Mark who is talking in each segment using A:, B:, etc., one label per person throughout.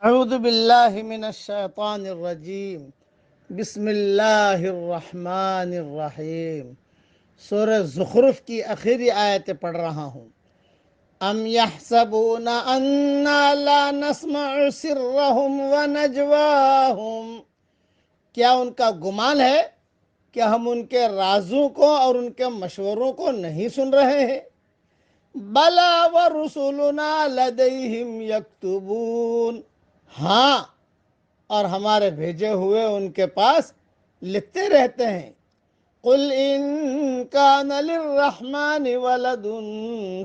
A: اعوذ باللہ من الشیطان الرجیم بسم اللہ الرحمن الرحیم۔ سورہ زخرف کی آخری آیت پڑھ رہا ہوں۔ ام یحسبون انا لا نسمع سرهم ونجواهم، کیا ان کا گمان ہے کہ ہم ان کے رازوں کو اور ان کے مشوروں کو نہیں سن رہے ہیں؟ بلا ورسلنا لدیہم یکتبون، ہاں، اور ہمارے بھیجے ہوئے ان کے پاس لکھتے رہتے ہیں۔ قل ان کان للرحمن ولد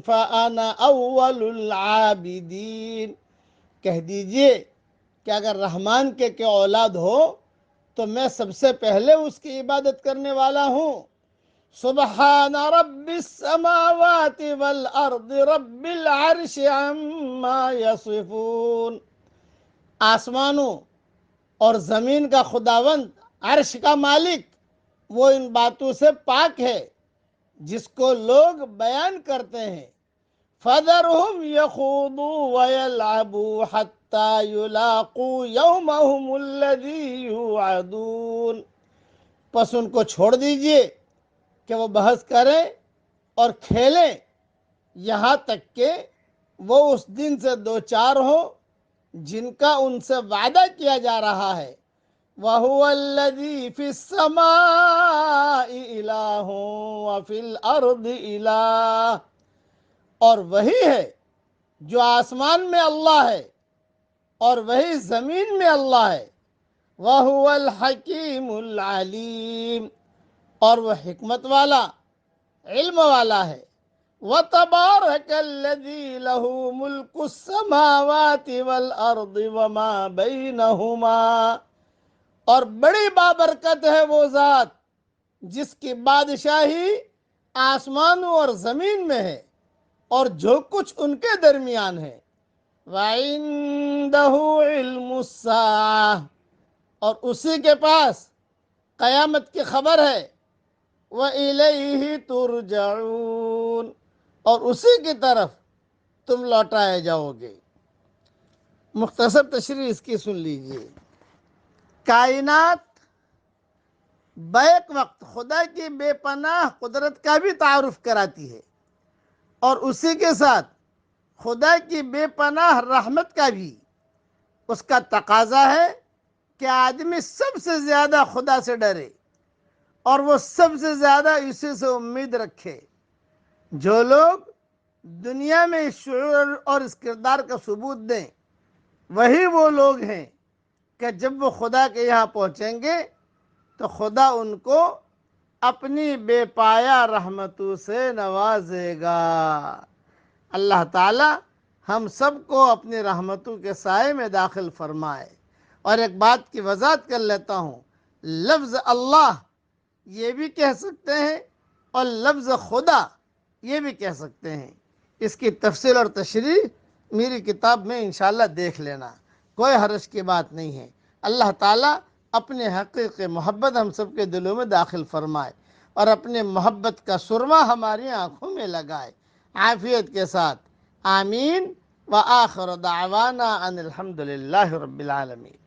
A: فانا اول العابدین، کہہ دیجئے کہ اگر رحمان کے اولاد ہو تو میں سب سے پہلے اس کی عبادت کرنے والا ہوں۔ سبحان رب السماوات والارض رب العرش عما یصفون، آسمانوں اور زمین کا خداوند، عرش کا مالک، وہ ان باتوں سے پاک ہے جس کو لوگ بیان کرتے ہیں۔ فَذَرْهُمْ يَخُوضُوا وَيَلْعَبُوا حَتَّى يُلَاقُوا يَوْمَهُمُ الَّذِي يُوعَدُونَ، پس ان کو چھوڑ دیجئے کہ وہ بحث کریں اور کھیلیں یہاں تک کہ وہ اس دن سے دوچار ہو جن کا ان سے وعدہ کیا جا رہا ہے۔ وَهُوَ الَّذِي فِي السَّمَاءِ إِلَٰهٌ وَفِي الْأَرْضِ إِلَٰهٌ، اور وہی ہے جو آسمان میں اللہ ہے اور وہی زمین میں اللہ ہے۔ وَهُوَ الْحَكِيمُ الْعَلِيمُ، اور وہ حکمت والا، علم والا ہے۔ وَتَبَارَكَ الَّذِي لَهُ مُلْكُ السَّمَاوَاتِ وَالْأَرْضِ وَمَا بَيْنَهُمَا، اور بڑی بابرکت ہے وہ ذات جس کی بادشاہی آسمانوں اور زمین میں ہے اور جو کچھ ان کے درمیان ہے۔ وَعِندَهُ عِلْمُ السَّاعَةِ، اور اسی کے پاس قیامت کی خبر ہے۔ وَإِلَيْهِ تُرْجَعُونَ، اور اسی کی طرف تم لوٹائے جاؤ گے۔ مختصر تشریح اس کی سن لیجئے۔ کائنات بیک وقت خدا کی بے پناہ قدرت کا بھی تعارف کراتی ہے، اور اسی کے ساتھ خدا کی بے پناہ رحمت کا بھی۔ اس کا تقاضا ہے کہ آدمی سب سے زیادہ خدا سے ڈرے اور وہ سب سے زیادہ اسی سے امید رکھے۔ جو لوگ دنیا میں اس شعور اور اس کردار کا ثبوت دیں، وہی وہ لوگ ہیں کہ جب وہ خدا کے یہاں پہنچیں گے تو خدا ان کو اپنی بے پایا رحمتوں سے نوازے گا۔ اللہ تعالی ہم سب کو اپنی رحمتوں کے سائے میں داخل فرمائے۔ اور ایک بات کی وضاحت کر لیتا ہوں، لفظ اللہ یہ بھی کہہ سکتے ہیں اور لفظ خدا یہ بھی کہہ سکتے ہیں۔ اس کی تفصیل اور تشریح میری کتاب میں انشاءاللہ دیکھ لینا، کوئی حرج کی بات نہیں ہے۔ اللہ تعالیٰ اپنے حقیقی محبت ہم سب کے دلوں میں داخل فرمائے اور اپنے محبت کا سرما ہماری آنکھوں میں لگائے۔ عافیت کے ساتھ آمین۔ وآخر دعوانا ان الحمد للہ رب العالمین۔